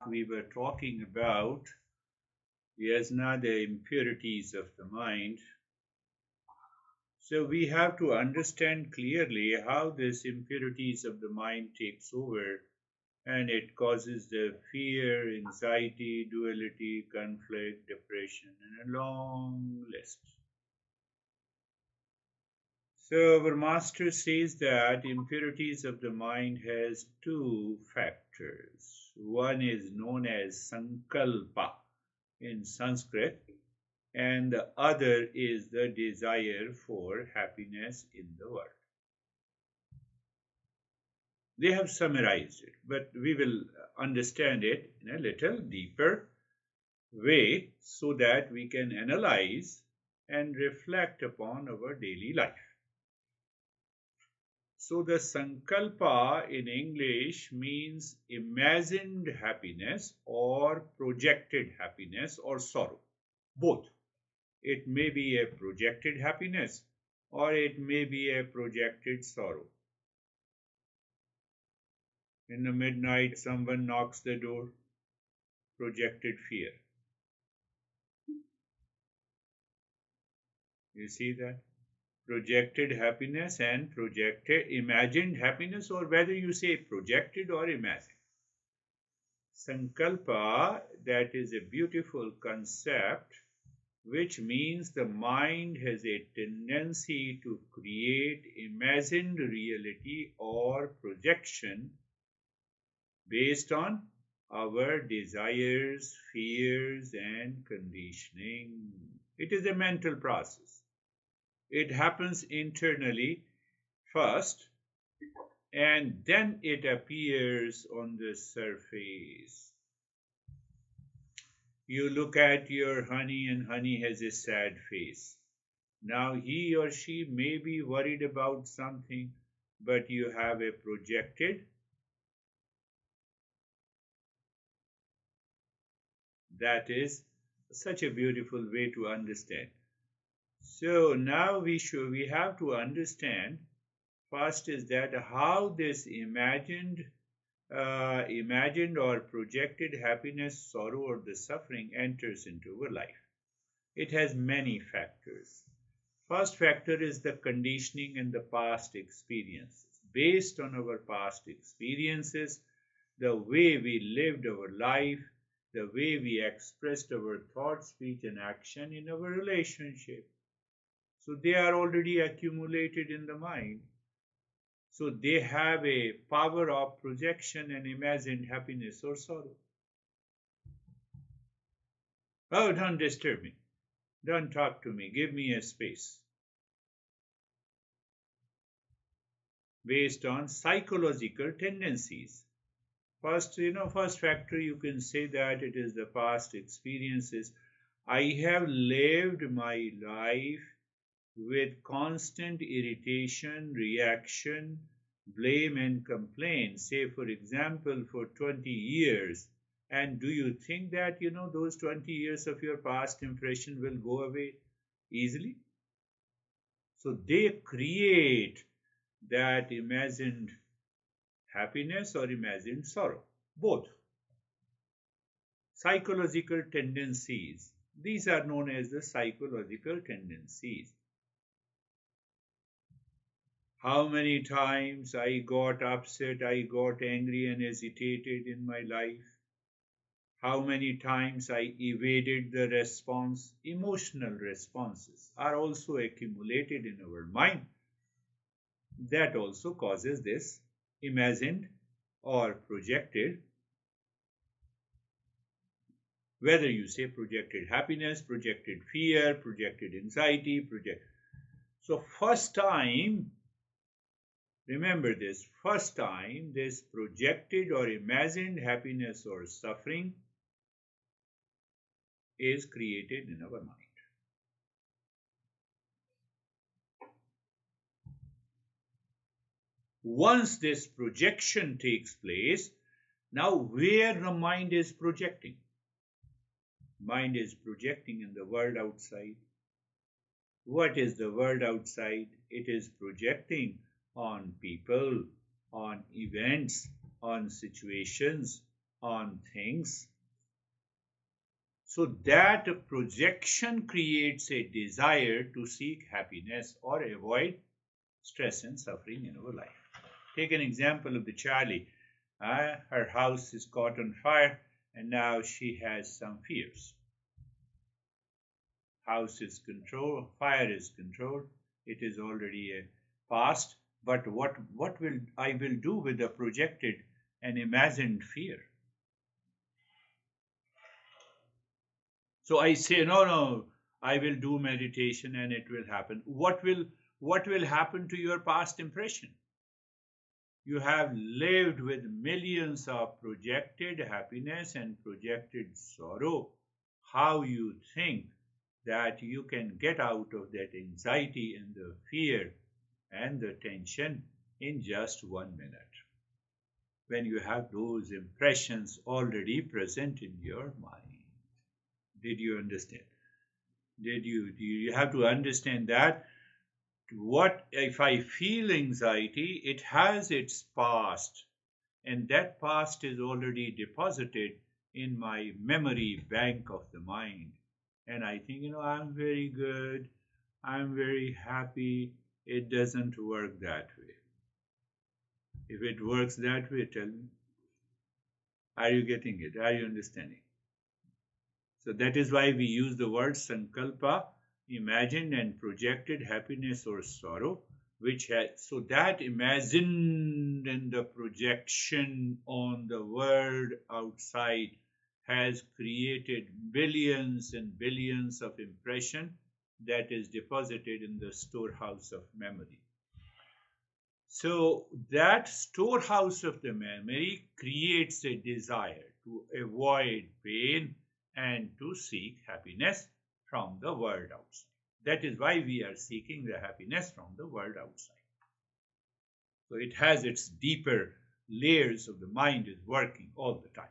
we were talking about yasna, the impurities of the mind. So we have to understand clearly how these impurities of the mind takes over and it causes the fear, anxiety, duality, conflict, depression, and a long list. So our master says that impurities of the mind has two factors. One is known as sankalpa in Sanskrit, and the other is the desire for happiness in the world. They have summarized it, but we will understand it in a little deeper way so that we can analyze and reflect upon our daily life. So, the sankalpa in English means imagined happiness or projected happiness or sorrow, both. It may be a projected happiness or it may be a projected sorrow. In the midnight, someone knocks the door, projected fear. You see that? Projected happiness and projected imagined happiness, or whether you say projected or imagined. Sankalpa, that is a beautiful concept, which means the mind has a tendency to create imagined reality or projection based on our desires, fears, and conditioning. It is a mental process. It happens internally first, and then it appears on the surface. You look at your honey, and honey has a sad face. Now he or she may be worried about something, but you have a projected. That is such a beautiful way to understand. So now we have to understand first is that how this imagined or projected happiness, sorrow, or the suffering enters into our life. It has many factors. First factor is the conditioning and the past experiences. Based on our past experiences, the way we lived our life, the way we expressed our thought, speech, and action in our relationship. So they are already accumulated in the mind. So they have a power of projection and imagined happiness or sorrow. Oh, don't disturb me. Don't talk to me. Give me a space. Based on psychological tendencies. First factor you can say that it is the past experiences. I have lived my life with constant irritation, reaction, blame, and complaint, say, for example, for 20 years. And do you think that, those 20 years of your past impression will go away easily? So they create that imagined happiness or imagined sorrow, both. Psychological tendencies. These are known as the psychological tendencies. How many times I got upset, I got angry and hesitated in my life. How many times I evaded the response. Emotional responses are also accumulated in our mind. That also causes this imagined or projected, whether you say projected happiness, projected fear, projected anxiety, So first time, remember this, first time this projected or imagined happiness or suffering is created in our mind. Once this projection takes place, now where the mind is projecting? Mind is projecting in the world outside. What is the world outside? It is projecting on people, on events, on situations. on things. So that projection creates a desire to seek happiness or avoid stress and suffering in our life. Take an example of the Charlie. Her house is caught on fire and now she has some fears. House is controlled, fire is controlled, it is already a past, but what will I will do with the projected and imagined fear? So I say, no, I will do meditation and it will happen. What will happen to your past impression? You have lived with millions of projected happiness and projected sorrow. How you think that you can get out of that anxiety and the fear and the tension in just 1 minute when you have those impressions already present in your mind? Did you understand? You have to understand that what if I feel anxiety, it has its past, and that past is already deposited in my memory bank of the mind. And I think, I'm very good, I'm very happy. It doesn't work that way. If it works that way, tell me, are you getting it? Are you understanding? So that is why we use the word sankalpa, imagined and projected happiness or sorrow, which has, so that imagined and the projection on the world outside has created billions and billions of impression that is deposited in the storehouse of memory. So that storehouse of the memory creates a desire to avoid pain and to seek happiness from the world outside. That is why we are seeking the happiness from the world outside. So it has its deeper layers of the mind is working all the time.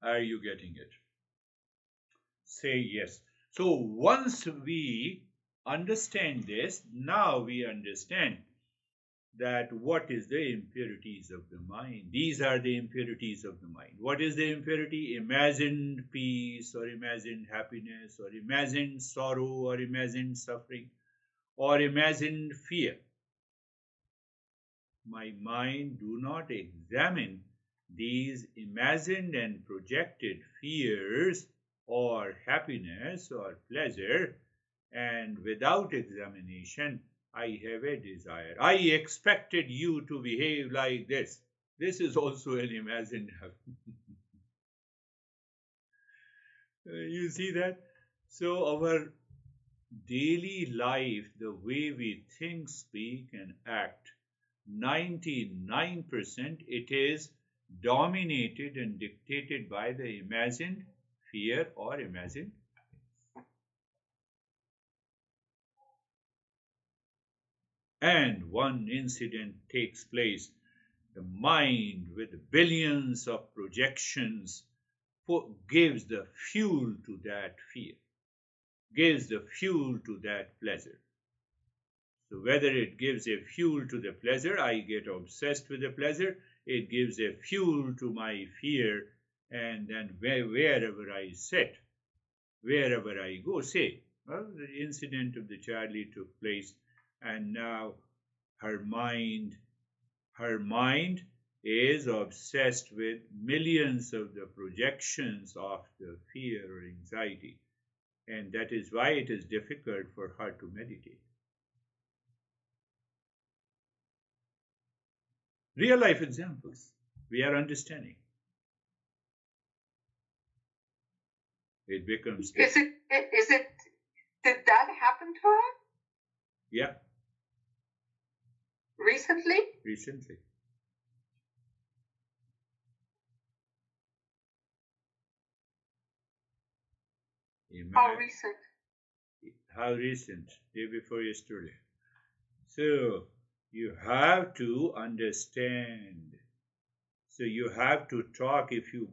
Are you getting it? Say yes. So once we understand this, now we understand that what is the impurities of the mind. These are the impurities of the mind. What is the impurity? Imagined peace or imagined happiness or imagined sorrow or imagined suffering or imagined fear. My mind do not examine these imagined and projected fears or happiness or pleasure, and without examination I have a desire. I expected you to behave like this. This is also an imagined happiness. You see that? So our daily life, the way we think, speak, and act, 99% it is dominated and dictated by the imagined fear or imagined happiness. And one incident takes place. The mind, with billions of projections, gives the fuel to that fear, gives the fuel to that pleasure. So whether it gives a fuel to the pleasure, I get obsessed with the pleasure, it gives a fuel to my fear, and then wherever I sit, wherever I go, say, well, the incident of the Charlie took place, and now her mind is obsessed with millions of the projections of the fear or anxiety, and that is why it is difficult for her to meditate. Real life examples we are understanding. It becomes. Did that happen to her? Yeah. Recently? Recently. How recent? How recent? Day before yesterday. So you have to understand. So you have to talk. If you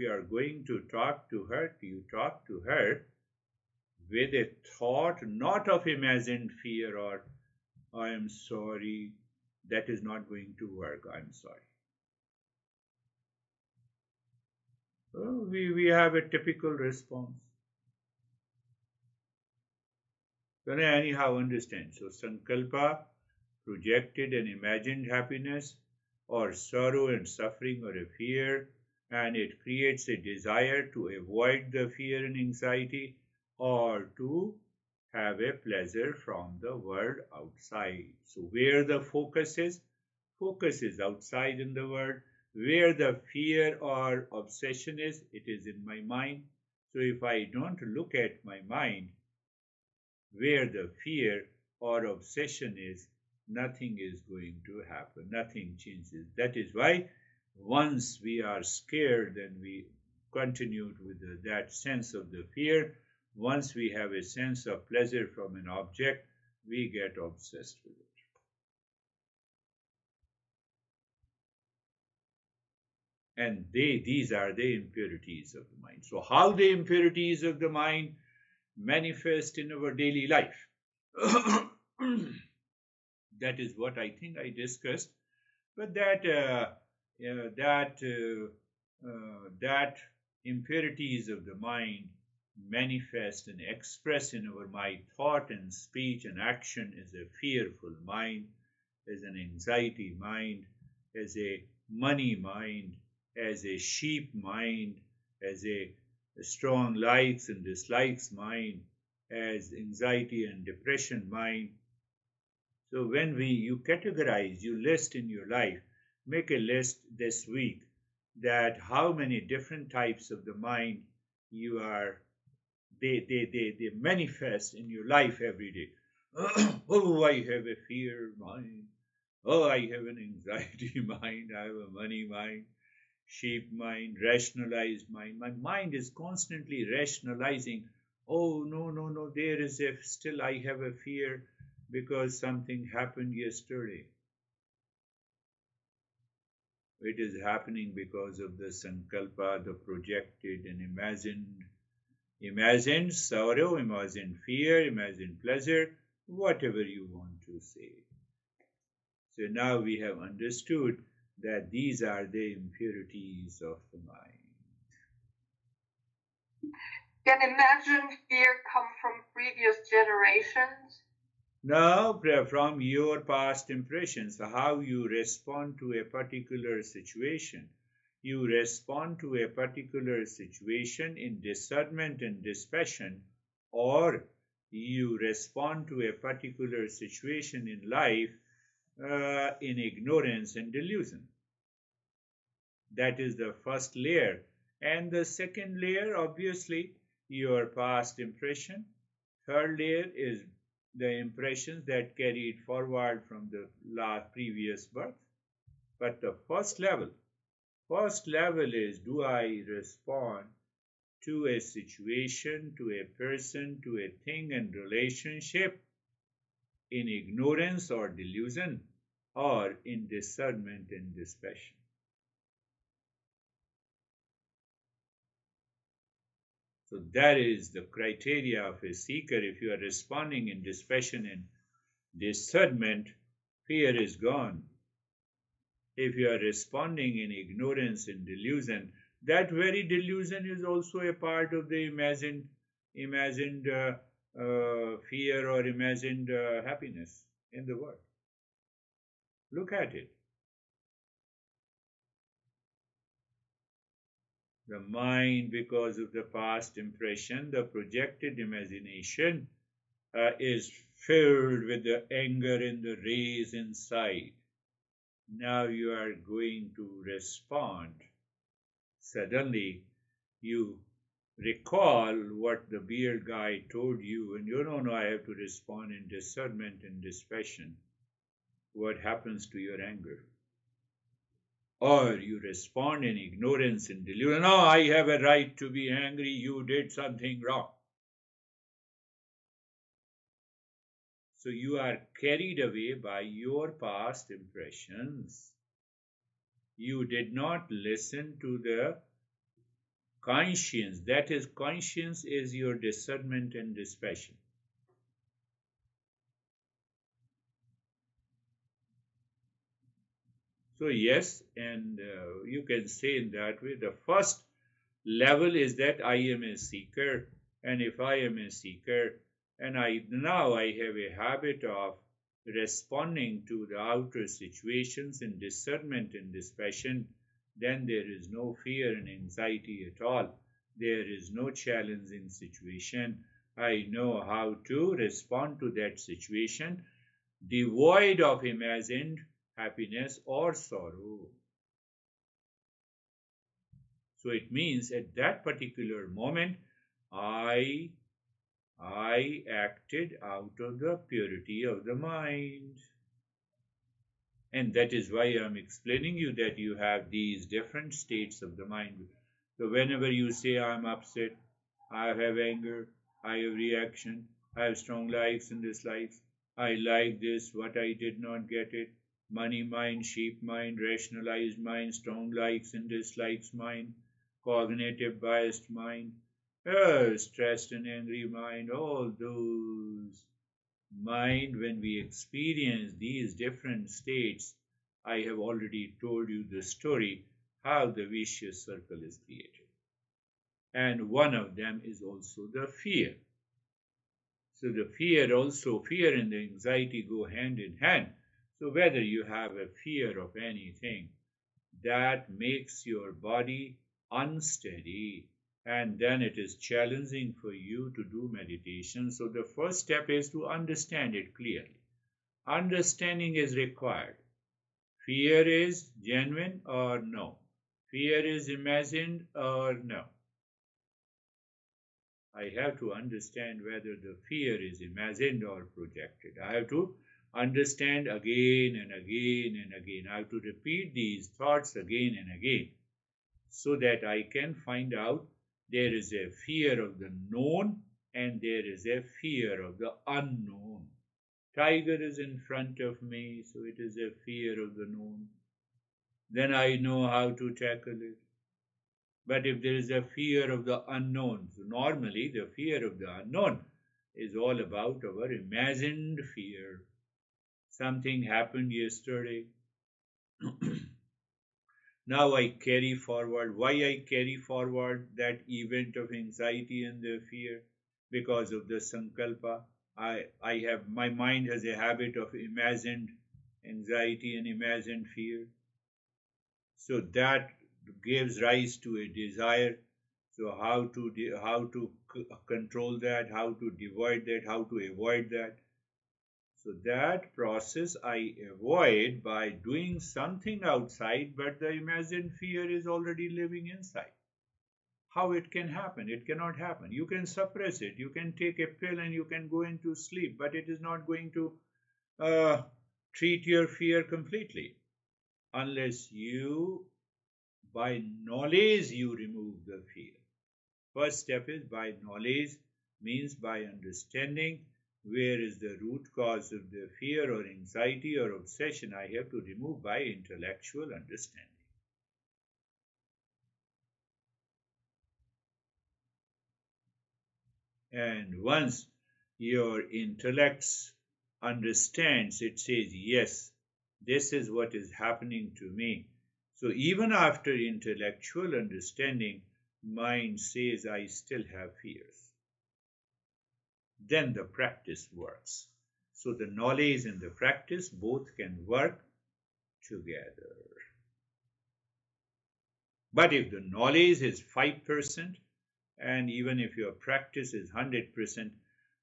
are going to talk to her, you talk to her with a thought not of imagined fear or I am sorry. That is not going to work. I'm sorry. we have a typical response. Can I anyhow understand? So sankalpa, projected and imagined happiness, or sorrow and suffering, or a fear, and it creates a desire to avoid the fear and anxiety, or to have a pleasure from the world outside. So where the focus is outside in the world. Where the fear or obsession is, it is in my mind. So if I don't look at my mind, where the fear or obsession is, nothing is going to happen, nothing changes. That is why once we are scared, then we continued with that sense of the fear. Once we have a sense of pleasure from an object, we get obsessed with it. And these are the impurities of the mind. So how the impurities of the mind manifest in our daily life? That is what I think I discussed. But that impurities of the mind manifest and express in our mind thought and speech and action as a fearful mind, as an anxiety mind, as a money mind, as a sheep mind, as a strong likes and dislikes mind, as anxiety and depression mind. So when you categorize, you list in your life, make a list this week that how many different types of the mind you are, they manifest in your life every day. Oh, I have a fear mind. Oh, I have an anxiety mind. I have a money mind, sheep mind, rationalized mind. My mind is constantly rationalizing. Oh, no, no, no, there is a, still I have a fear because something happened yesterday. It is happening because of the sankalpa, the projected and imagined sorrow, imagined fear, imagined pleasure, whatever you want to say. So now we have understood that these are the impurities of the mind. Can imagined fear come from previous generations? Now, from your past impressions, how you respond to a particular situation. You respond to a particular situation in discernment and dispassion, or you respond to a particular situation in life in ignorance and delusion. That is the first layer. And the second layer, obviously, your past impression. Third layer is the impressions that carried forward from the last previous birth. But the first level is, do I respond to a situation, to a person, to a thing and relationship in ignorance or delusion, or in discernment and dispassion? So that is the criteria of a seeker. If you are responding in dispassion and discernment, fear is gone. If you are responding in ignorance and delusion, that very delusion is also a part of the imagined fear or imagined happiness in the world. Look at it. The mind, because of the past impression, the projected imagination, is filled with the anger and the rage inside. Now you are going to respond. Suddenly, you recall what the beard guy told you, and you don't know, I have to respond in discernment and dispassion. What happens to your anger? Or you respond in ignorance and delusion. No, I have a right to be angry. You did something wrong. So you are carried away by your past impressions. You did not listen to the conscience. That is, conscience is your discernment and dispassion. So yes, and you can say in that way, the first level is that I am a seeker, and if I am a seeker, and now I have a habit of responding to the outer situations in discernment in this fashion, then there is no fear and anxiety at all. There is no challenging situation. I know how to respond to that situation, devoid of imagined happiness or sorrow. So it means at that particular moment, I acted out of the purity of the mind. And that is why I'm explaining you that you have these different states of the mind. So whenever you say I'm upset, I have anger, I have reaction, I have strong likes and dislikes, I like this, what I did not get it, money mind, sheep mind, rationalized mind, strong likes and dislikes mind, cognitive biased mind, stressed and angry mind, all those mind, when we experience these different states, I have already told you the story how the vicious circle is created. And one of them is also the fear. So the fear and the anxiety go hand in hand. So whether you have a fear of anything, that makes your body unsteady, and then it is challenging for you to do meditation. So the first step is to understand it clearly. Understanding is required. Fear is genuine or no? Fear is imagined or no? I have to understand whether the fear is imagined or projected. I have to understand again and again and again. I have to repeat these thoughts again and again so that I can find out there is a fear of the known and there is a fear of the unknown. Tiger is in front of me, so it is a fear of the known. Then I know how to tackle it. But if there is a fear of the unknown, so normally the fear of the unknown is all about our imagined fear. Something happened yesterday. Now I carry forward. Why I carry forward that event of anxiety and the fear? Because of the sankalpa. My mind has a habit of imagined anxiety and imagined fear. So that gives rise to a desire. So how to control that, how to devoid that, how to avoid that. So that process I avoid by doing something outside, but the imagined fear is already living inside. How it can happen? It cannot happen. You can suppress it. You can take a pill and you can go into sleep, but it is not going to uh, treat your fear completely unless you, by knowledge, you remove the fear. First step is by knowledge, means by understanding where is the root cause of the fear or anxiety or obsession. I have to remove by intellectual understanding. And once your intellect understands, it says, yes, this is what is happening to me. So even after intellectual understanding, mind says, I still have fears. Then the practice works. So the knowledge and the practice both can work together. But if the knowledge is 5%, and even if your practice is 100%,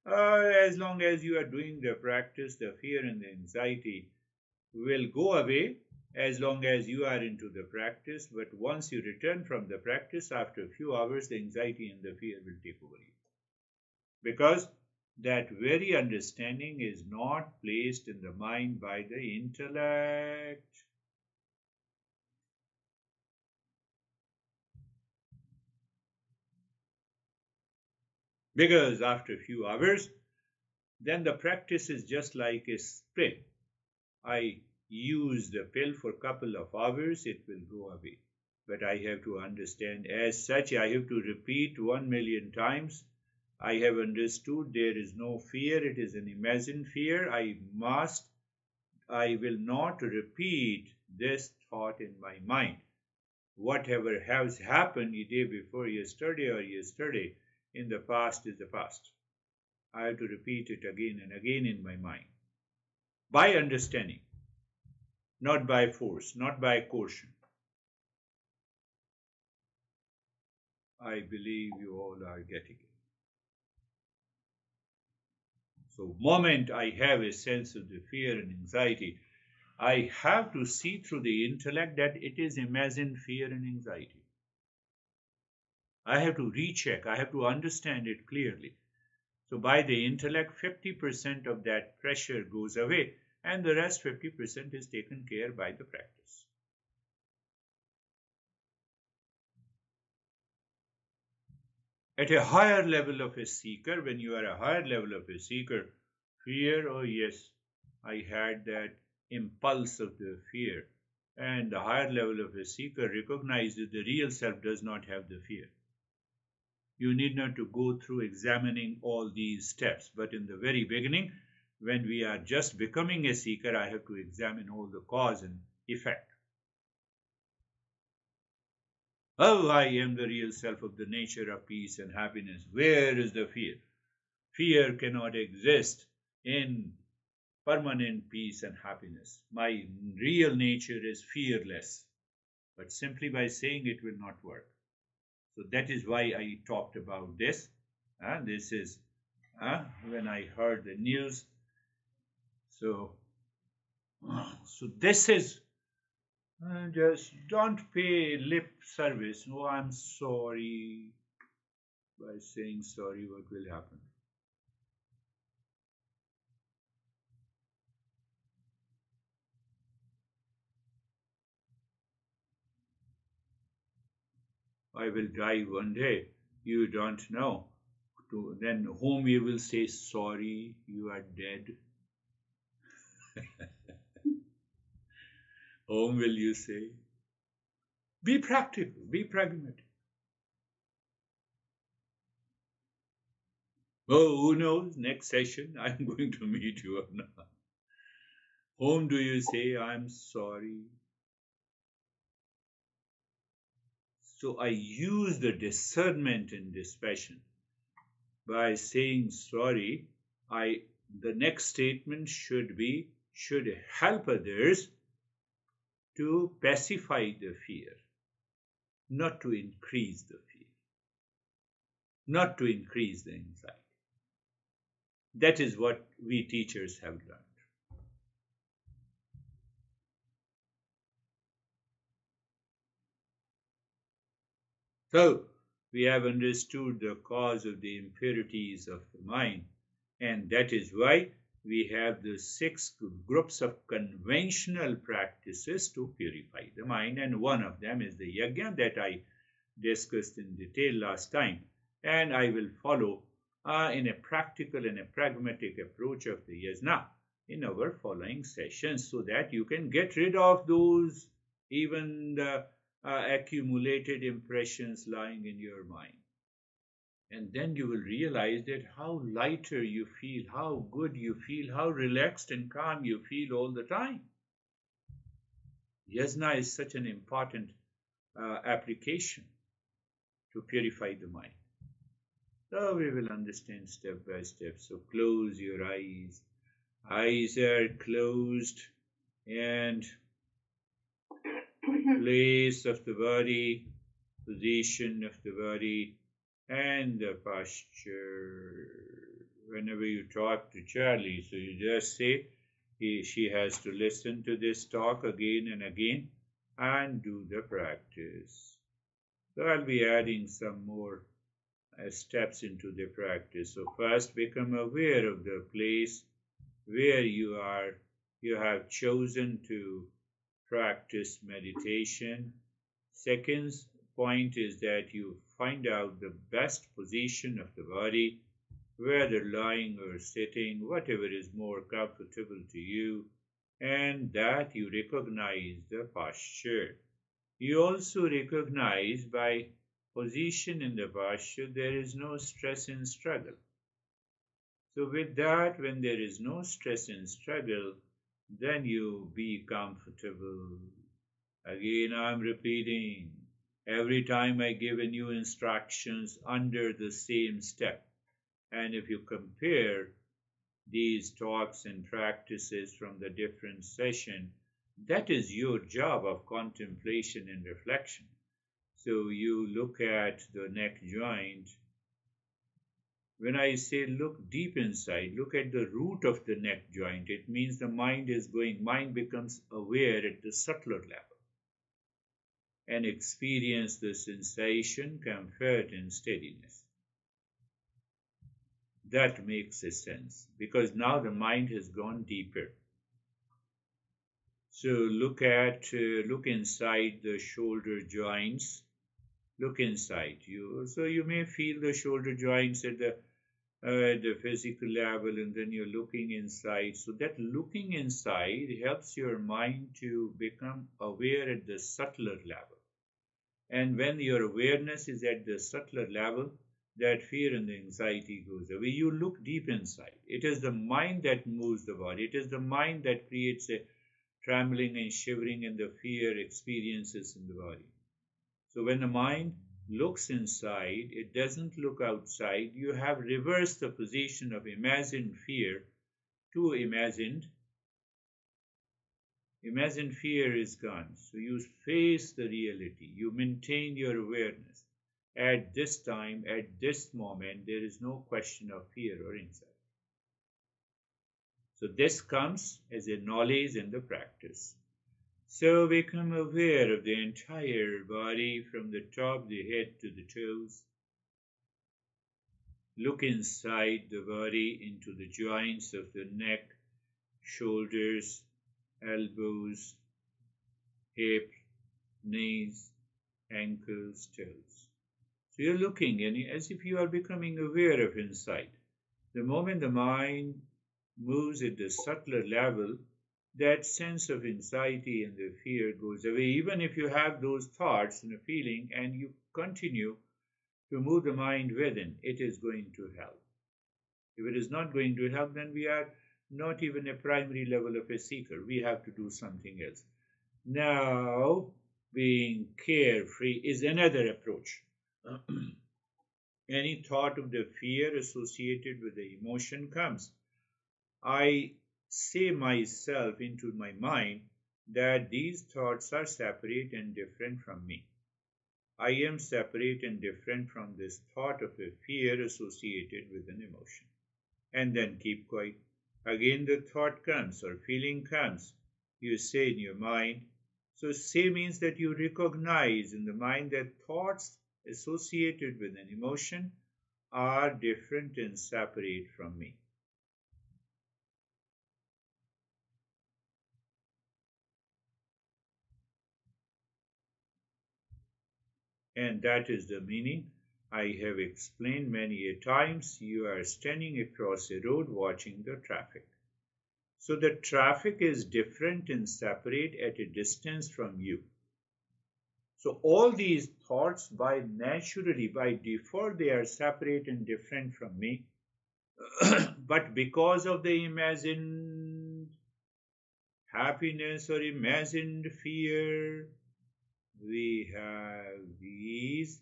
as long as you are doing the practice, the fear and the anxiety will go away as long as you are into the practice. But once you return from the practice, after a few hours, the anxiety and the fear will take over you. Because that very understanding is not placed in the mind by the intellect. Because after a few hours, then the practice is just like a spray. I use the pill for a couple of hours, it will go away. But I have to understand as such, I have to repeat 1,000,000 times. I have understood there is no fear, it is an imagined fear. I will not repeat this thought in my mind. whatever has happened the day before yesterday or yesterday in the past is the past. I have to repeat it again and again in my mind. By understanding, not by force, not by coercion. I believe you all are getting it. So, moment I have a sense of the fear and anxiety, I have to see through the intellect that it is imagined fear and anxiety. I have to recheck, I have to understand it clearly. So by the intellect, 50% of that pressure goes away, and the rest 50% is taken care by the practice. At a higher level of a seeker, when you are a higher level of a seeker, fear, oh yes, I had that impulse of the fear. And the higher level of a seeker recognizes the real self does not have the fear. You need not to go through examining all these steps. But in the very beginning, when we are just becoming a seeker, I have to examine all the cause and effect. Oh, I am the real self of the nature of peace and happiness. Where is the fear? Fear cannot exist in permanent peace and happiness. My real nature is fearless. But simply by saying it will not work. So that is why I talked about this. This is when I heard the news. So this is just don't pay lip service. Oh, I'm sorry. By saying sorry, what will happen? I will die one day. You don't know. Then whom you will say sorry, you are dead. Whom will you say? Be practical, be pragmatic. Oh, who knows? Next session, I'm going to meet you or not. Whom do you say, I'm sorry? So I use the discernment in dispassion. By saying sorry, the next statement should help others to pacify the fear, not to increase the fear, not to increase the anxiety. That is what we teachers have learned. So, we have understood the cause of the impurities of the mind, and that is why we have the 6 groups of conventional practices to purify the mind, and one of them is the yajna that I discussed in detail last time, and I will follow in a practical and a pragmatic approach of the yajna in our following sessions so that you can get rid of those even the accumulated impressions lying in your mind. And then you will realize that how lighter you feel, how good you feel, how relaxed and calm you feel all the time. Yajna is such an important application to purify the mind. So we will understand step by step. So close your eyes. Eyes are closed, and place of the body, position of the body, and the posture. Whenever you talk to Charlie, so you just say she has to listen to this talk again and again and do the practice. So I'll be adding some more steps into the practice. So first, become aware of the place where you have chosen to practice meditation. Second point is that you find out the best position of the body, whether lying or sitting, whatever is more comfortable to you, and that you recognize the posture. You also recognize by position in the posture there is no stress and struggle. So with that, when there is no stress and struggle, then you be comfortable. Again, I'm repeating, Every time I give a new instructions under the same step. And if you compare these talks and practices from the different session, that is your job of contemplation and reflection. So you look at the neck joint. When I say look deep inside, look at the root of the neck joint, it means the mind becomes aware at the subtler level and experience the sensation, comfort, and steadiness. That makes a sense because now the mind has gone deeper. So look inside the shoulder joints. Look inside you. So you may feel the shoulder joints at the physical level, and then you're looking inside. So that looking inside helps your mind to become aware at the subtler level. And when your awareness is at the subtler level, that fear and anxiety goes away. You look deep inside. It is the mind that moves the body. It is the mind that creates a trembling and shivering and the fear experiences in the body. So when the mind looks inside, it doesn't look outside. You have reversed the position of imagined fear to imagined. Imagined fear is gone. So you face the reality. You maintain your awareness. At this time, at this moment, there is no question of fear or anxiety. So this comes as a knowledge in the practice. So become aware of the entire body from the top of the head to the toes. Look inside the body into the joints of the neck, shoulders, elbows, hips, knees, ankles, toes. So you're looking in as if you are becoming aware of inside. The moment the mind moves at the subtler level, that sense of anxiety and the fear goes away. Even if you have those thoughts and a feeling and you continue to move the mind within, it is going to help. If it is not going to help, then we are not even a primary level of a seeker. We have to do something else. Now, being carefree is another approach. Any thought of the fear associated with the emotion comes. I say myself into my mind that these thoughts are separate and different from me. I am separate and different from this thought of a fear associated with an emotion. And then keep quiet. Again the thought comes or feeling comes. You say in your mind. So say means that you recognize in the mind that thoughts associated with an emotion are different and separate from me. And that is the meaning I have explained many a times. You are standing across a road watching the traffic. So the traffic is different and separate at a distance from you. So all these thoughts by default, they are separate and different from me. But because of the imagined happiness or imagined fear, we have these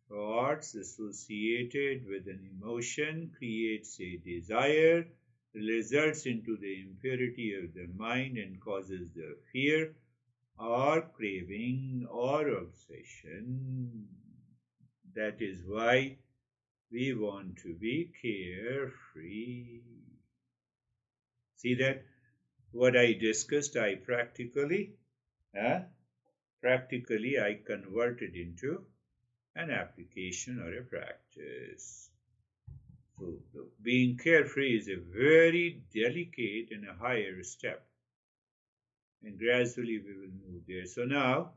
thoughts associated with an emotion, creates a desire, results into the impurity of the mind and causes the fear or craving or obsession. That is why we want to be carefree. See that what I discussed, I practically converted into an application or a practice. So being carefree is a very delicate and a higher step. And gradually we will move there. So now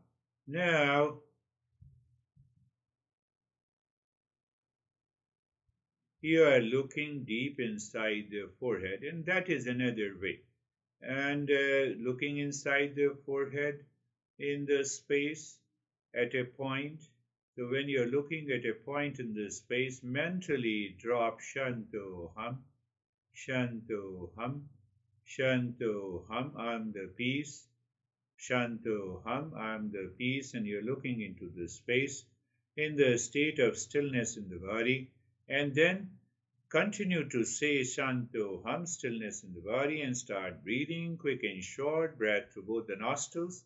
you are looking deep inside the forehead, and that is another way. And looking inside the forehead in the space at a point. So when you're looking at a point in the space, mentally drop Shanto Hum, Shanto Hum, Shanto Hum. I'm the peace. Shanto Ham, I am the peace, and you're looking into the space in the state of stillness in the body, and then continue to say Shanto Ham, stillness in the body, and start breathing, quick and short, breath through both the nostrils.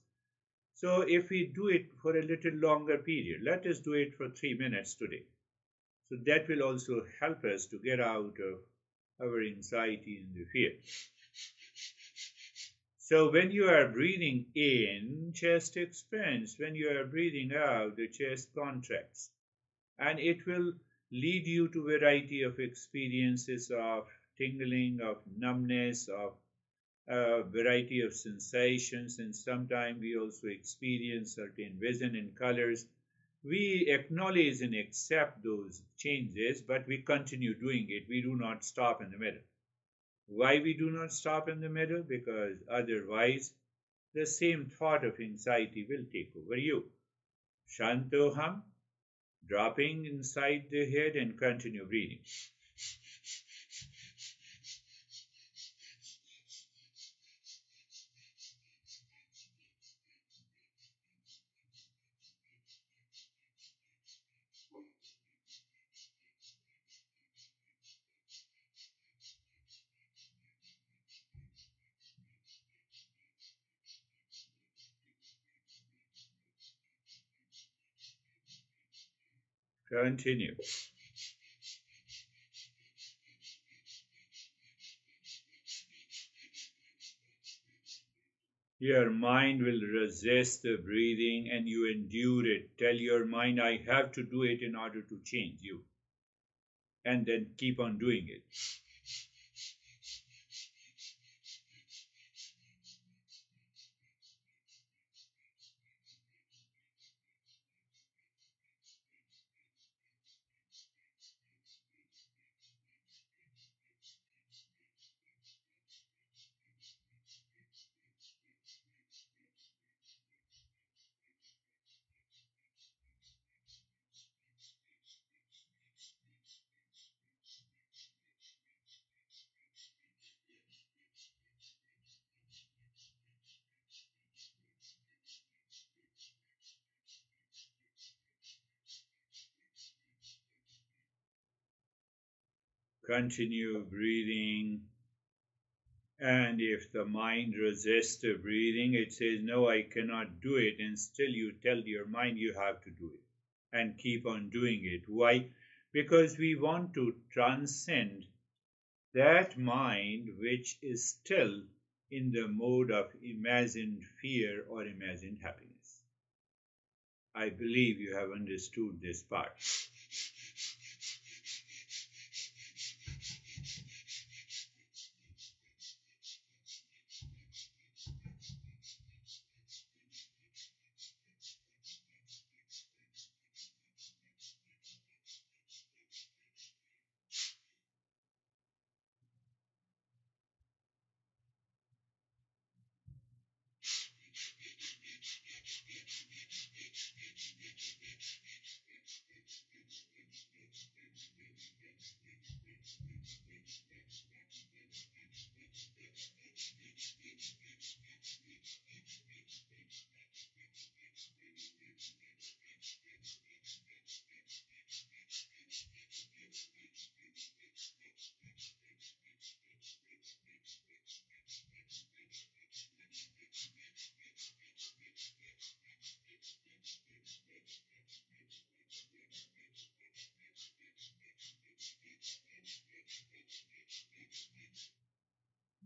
So if we do it for a little longer period, let us do it for 3 minutes today. So that will also help us to get out of our anxiety and the fear. So when you are breathing in, chest expands. When you are breathing out, the chest contracts. And it will lead you to a variety of experiences of tingling, of numbness, of a variety of sensations, and sometimes we also experience certain vision and colors. We acknowledge and accept those changes, but we continue doing it. We do not stop in the middle. Why we do not stop in the middle? Because otherwise the same thought of anxiety will take over you. Shantoham, dropping inside the head and continue breathing. Continue. Your mind will resist the breathing and you endure it. Tell your mind, I have to do it in order to change you. And then keep on doing it. Continue breathing. And if the mind resists the breathing, it says, no, I cannot do it. And still you tell your mind you have to do it and keep on doing it. Why? Because we want to transcend that mind which is still in the mode of imagined fear or imagined happiness. I believe you have understood this part.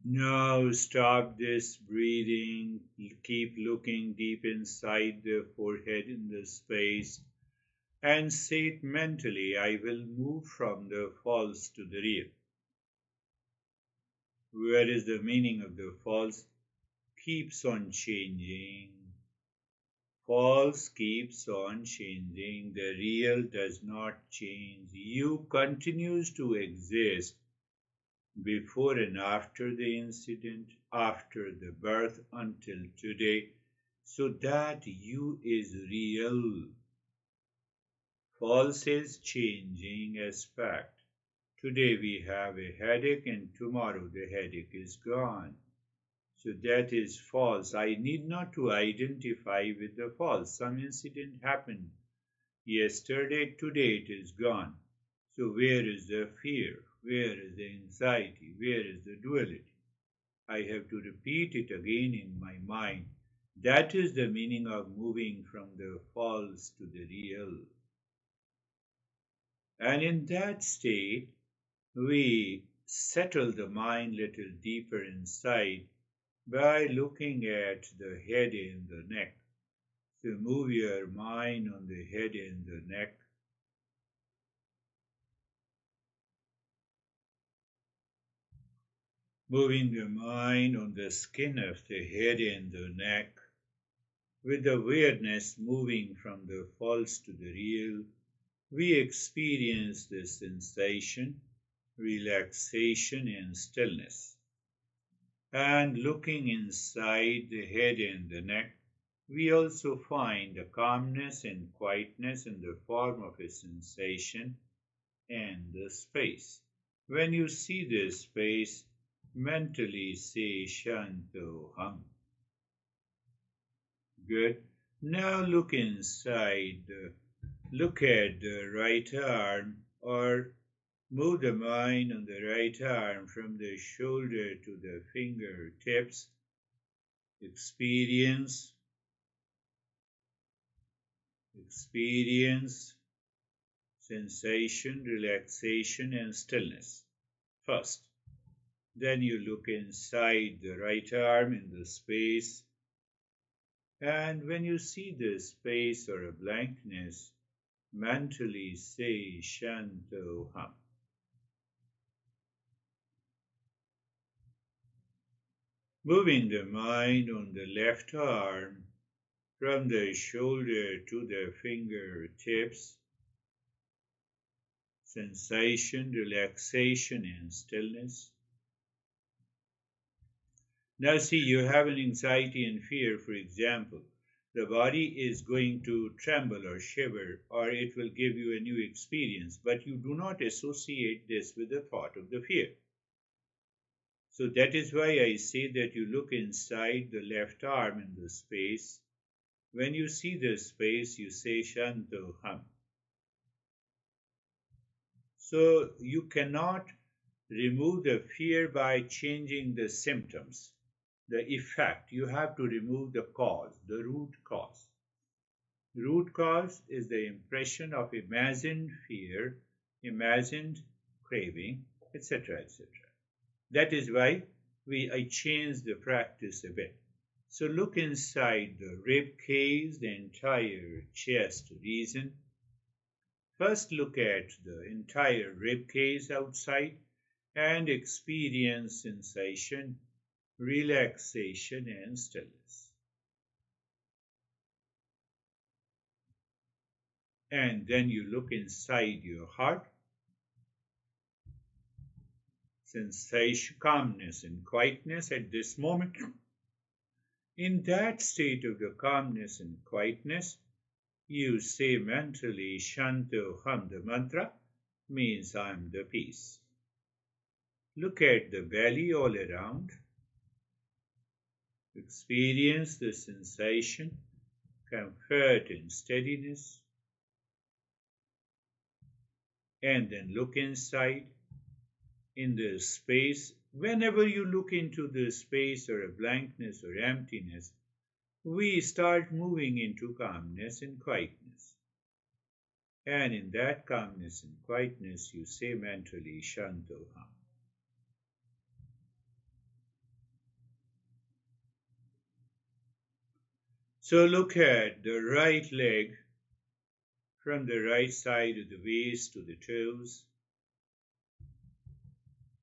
Now stop this breathing. Keep looking deep inside the forehead in the space and say it mentally, I will move from the false to the real. Where is the meaning of the false? Keeps on changing. False keeps on changing. The real does not change. You continues to exist before and after the incident, after the birth until today, so that you is real. False is changing aspect. Today we have a headache and tomorrow the headache is gone. So that is false. I need not to identify with the false. Some incident happened yesterday, today it is gone. So where is the fear? Where is the anxiety? Where is the duality? I have to repeat it again in my mind. That is the meaning of moving from the false to the real. And in that state, we settle the mind a little deeper inside by looking at the head and the neck. So move your mind on the head and the neck. Moving the mind on the skin of the head and the neck, with the awareness moving from the false to the real, we experience the sensation, relaxation, and stillness. And looking inside the head and the neck, we also find a calmness and quietness in the form of a sensation and the space. When you see this space, mentally say Shanto Hum. Good. Now look inside. Look at the right arm, or move the mind on the right arm from the shoulder to the fingertips. Experience sensation, relaxation, and stillness first. Then you look inside the right arm in the space, and when you see the space or a blankness, mentally say Shanto Hum. Moving the mind on the left arm from the shoulder to the fingertips, sensation, relaxation, and stillness. Now see, you have an anxiety and fear, for example. The body is going to tremble or shiver, or it will give you a new experience, but you do not associate this with the thought of the fear. So that is why I say that you look inside the left arm in the space. When you see the space, you say Shanto Hum. So you cannot remove the fear by changing the symptoms, the effect. You have to remove the cause, the root cause. The root cause is the impression of imagined fear, imagined craving, etc., etc. That is why I changed the practice a bit. So look inside the rib cage, the entire chest region. First look at the entire rib cage outside and experience sensation, relaxation, and stillness. And then you look inside your heart, sensation, calmness, and quietness at this moment. In that state of the calmness and quietness, you say mentally Shanto Hum, the mantra means I am the peace. Look at the belly all around. Experience the sensation, comfort and steadiness. And then look inside in the space. Whenever you look into the space or a blankness or emptiness, we start moving into calmness and quietness. And in that calmness and quietness, you say mentally Shanto Hum. So look at the right leg from the right side of the waist to the toes.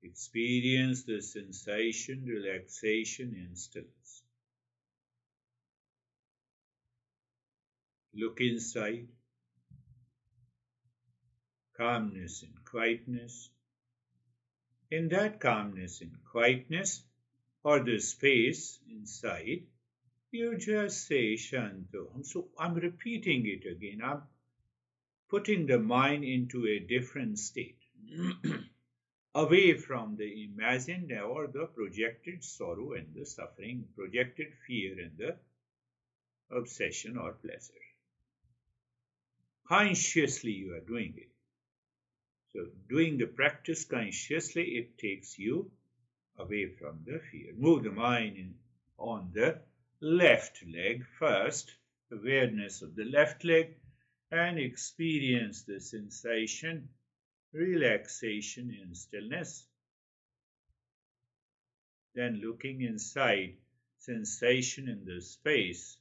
Experience the sensation, relaxation, and stillness. Look inside. Calmness and quietness. In that calmness and quietness, or the space inside, you just say Shanto. So I'm repeating it again. I'm putting the mind into a different state. away from the imagined or the projected sorrow and the suffering, projected fear and the obsession or pleasure. Consciously you are doing it. So doing the practice consciously, it takes you away from the fear. Move the mind on the left leg first, awareness of the left leg, and experience the sensation, relaxation and stillness. Then looking inside, sensation in the space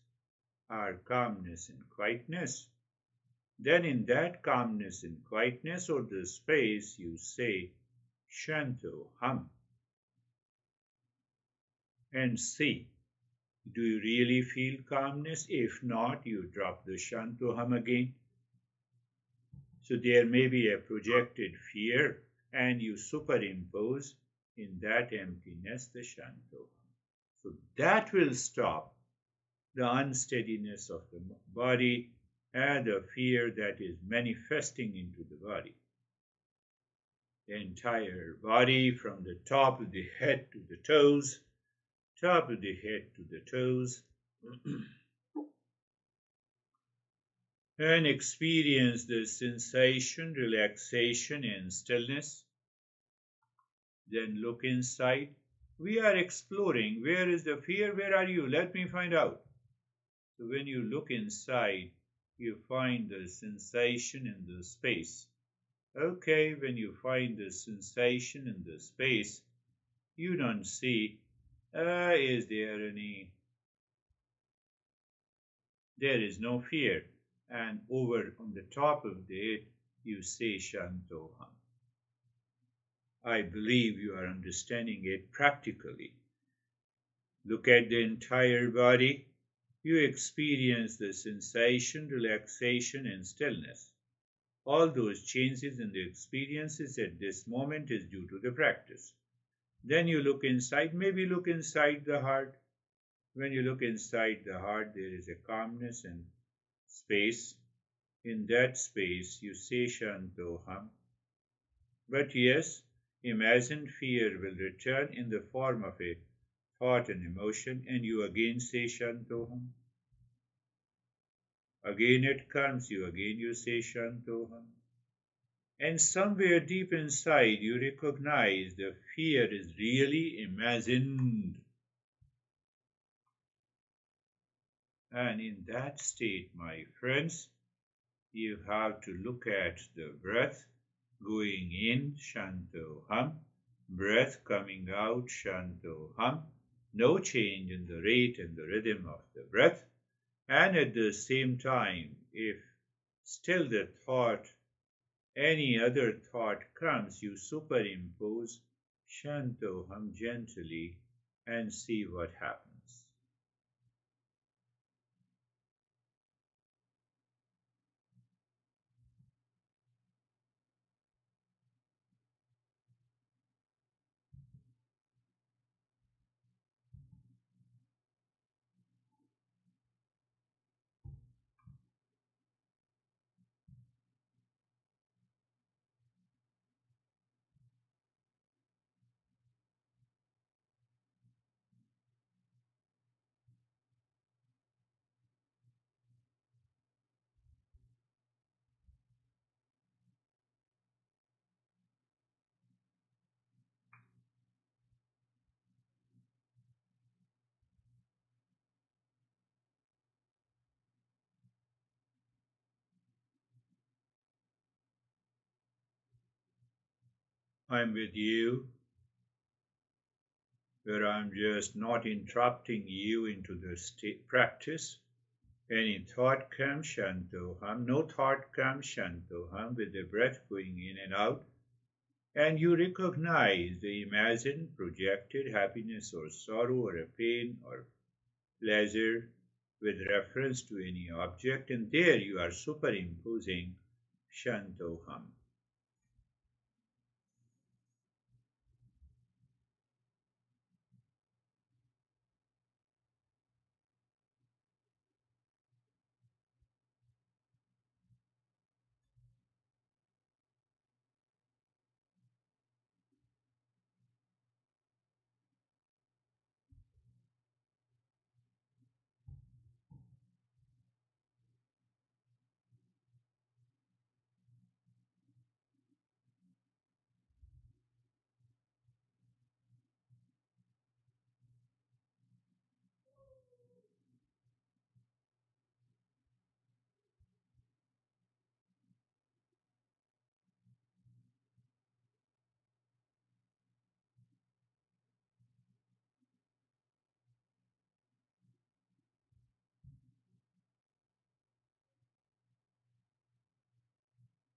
are calmness and quietness. Then in that calmness and quietness or the space, you say Shanto Hum and see. Do you really feel calmness? If not, you drop the Shanto Hum again. So there may be a projected fear and you superimpose in that emptiness the Shanto Hum. So that will stop the unsteadiness of the body and the fear that is manifesting into the body. The entire body from the top of the head to the toes, top of the head to the toes, and experience the sensation, relaxation, and stillness. Then look inside. We are exploring. Where is the fear? Where are you? Let me find out. So when you look inside, you find the sensation in the space. Okay, when you find the sensation in the space, you don't see, is there any, there is no fear. And over on the top of it, you say Shantoham. I believe you are understanding it practically. Look at the entire body. You experience the sensation, relaxation, and stillness. All those changes in the experiences at this moment is due to the practice. Then you look inside, maybe look inside the heart. When you look inside the heart, there is a calmness and space. In that space, you say Shantoham. But yes, imagined fear will return in the form of a thought and emotion, and you again say Shantoham. Again it comes, you say Shantoham. And somewhere deep inside you recognize the fear is really imagined. And in that state, my friends, you have to look at the breath going in, Shantoham, breath coming out, Shantoham, no change in the rate and the rhythm of the breath. And at the same time, if still the thought, any other thought comes, you superimpose Shantoham gently and see what happens. I'm with you, where I'm just not interrupting you into the practice. Any thought comes, Shantoham. No thought comes, Shantoham, with the breath going in and out. And you recognize the imagined, projected happiness or sorrow or a pain or pleasure with reference to any object, and there you are superimposing Shantoham.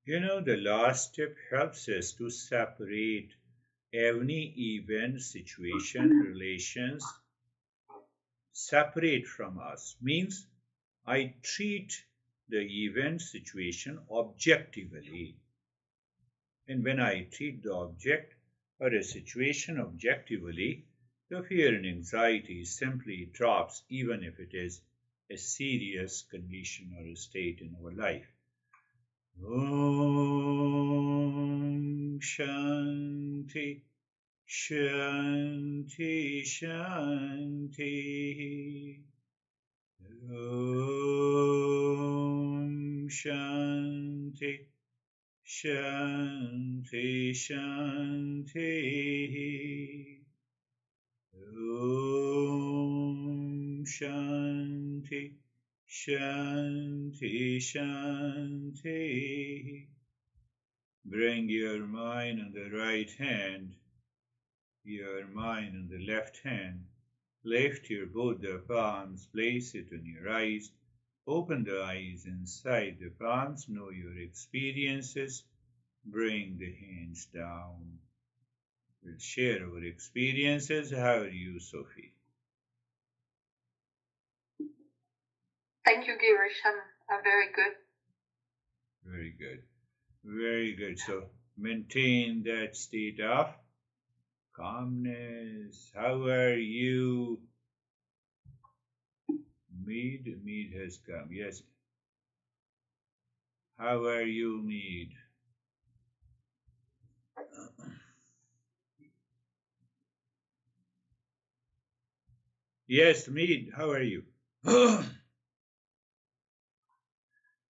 The last step helps us to separate any event, situation, relations separate from us. Means I treat the event, situation objectively. And when I treat the object or a situation objectively, the fear and anxiety simply drops, even if it is a serious condition or a state in our life. Om Shanti Shanti Shanti Om Shanti Shanti Shanti Om Shanti Shanti Shanti. Bring your mind on the right hand, your mind on the left hand. Lift your both the palms, place it on your eyes. Open the eyes inside the palms, know your experiences. Bring the hands down. We'll share our experiences. How are you, Sophie? Thank you, Girish. I'm very good. Very good. Very good. So maintain that state of calmness. How are you? Mead has come. Yes. How are you, Mead? Yes, Mead, how are you?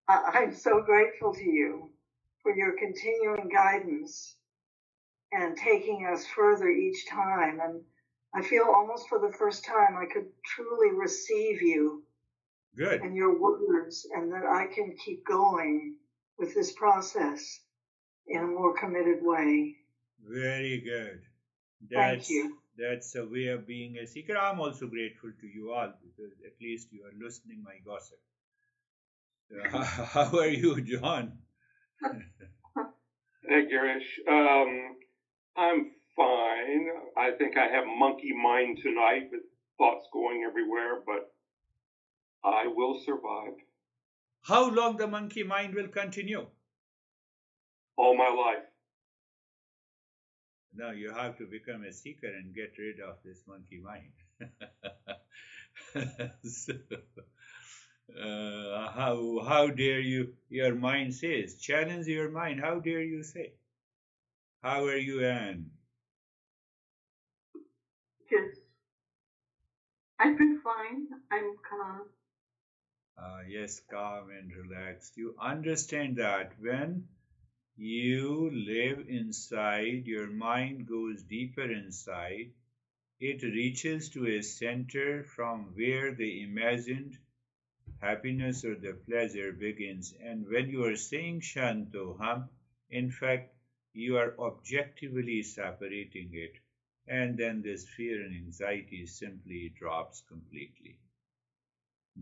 I'm so grateful to you for your continuing guidance and taking us further each time. And I feel almost for the first time I could truly receive you Good. and your words, and that I can keep going with this process in a more committed way. Very good. Thank you. That's a way of being a seeker. I'm also grateful to you all because at least you are listening my gossip. How are you, John? Hey, Girish. I'm fine. I think I have monkey mind tonight with thoughts going everywhere, but I will survive. How long the monkey mind will continue? All my life. Now you have to become a seeker and get rid of this monkey mind. So, how dare you? Your mind says, challenge your mind. How dare you say? How are you, Anne? Yes. I've been fine. I'm calm. Yes, calm and relaxed. You understand that when you live inside, your mind goes deeper inside. It reaches to a center from where the imagined happiness or the pleasure begins. And when you are saying Shantoham, in fact, you are objectively separating it. And then this fear and anxiety simply drops completely.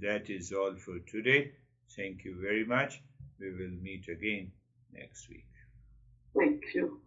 That is all for today. Thank you very much. We will meet again next week. Thank you.